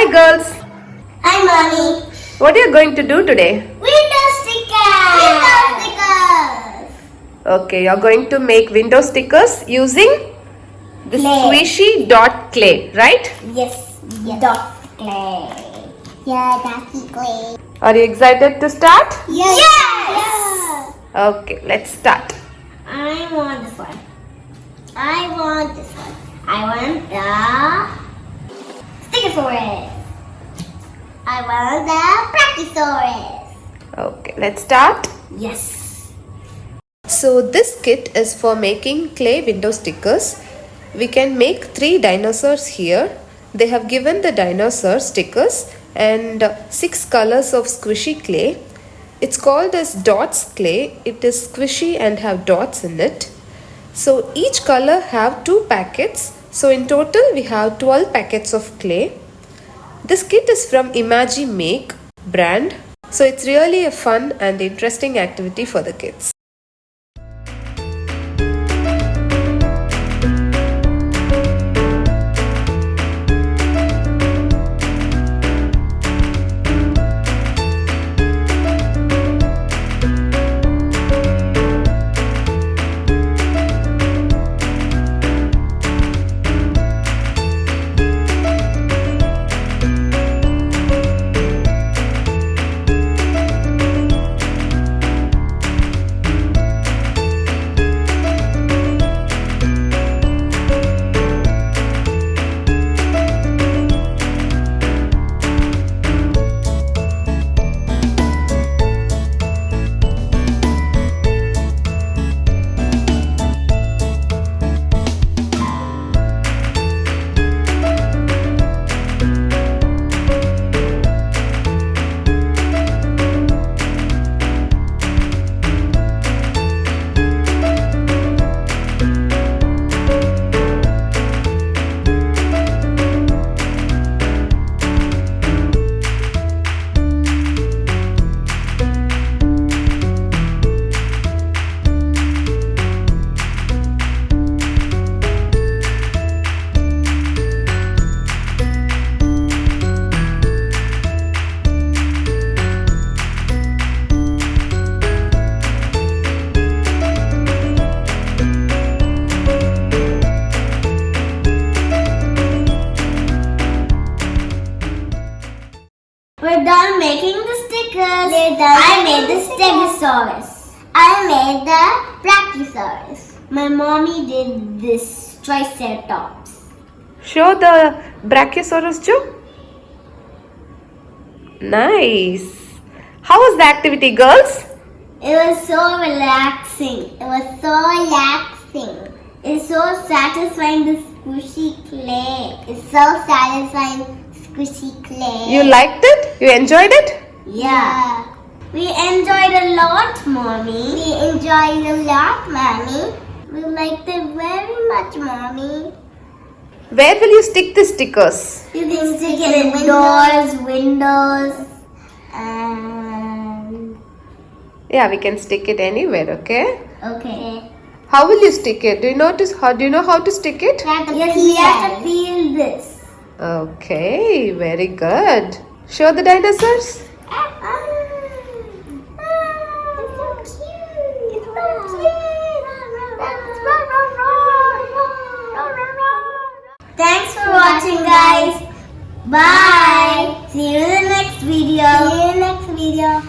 Hi girls. Hi, Mommy. What are you going to do today? Window stickers. Window stickers. Okay, you're going to make window stickers using the Clay. squishy dot clay, right? Yes. Dot clay. Yeah, that's clay. Are you excited to start? Yes. Okay, let's start. I want this one. I want this one. I want the Stegosaurus. I want the Brachiosaurus. Okay, let's start. Yes. So this kit is for making clay window stickers. We can make 3 dinosaurs here. They have given the dinosaur stickers and 6 colors of squishy clay. It's called as dots clay. It is squishy and have dots in it. So each color have 2 packets. So in total we have 12 packets of clay. This kit is from Imagi make brand. So it's really a fun and interesting activity for the kids. We're done making the stickers. I made the Stegosaurus. I made the Brachiosaurus. My mommy did this Triceratops. Show the Brachiosaurus, Joe. Nice. How was the activity, girls? It was so relaxing. It's so satisfying, the squishy clay. It's so satisfying, squishy clay. You liked it? You enjoyed it? Yeah. We enjoyed a lot, Mommy. We liked it very much, Mommy. Where will you stick the stickers? You can stick it in doors, windows, and... Yeah, we can stick it anywhere, okay? Okay. How will you stick it? Do you know how to stick it? Yes, we have to peel this. Okay, very good. Show the dinosaurs. Thanks for watching, guys. Bye. See you in the next video.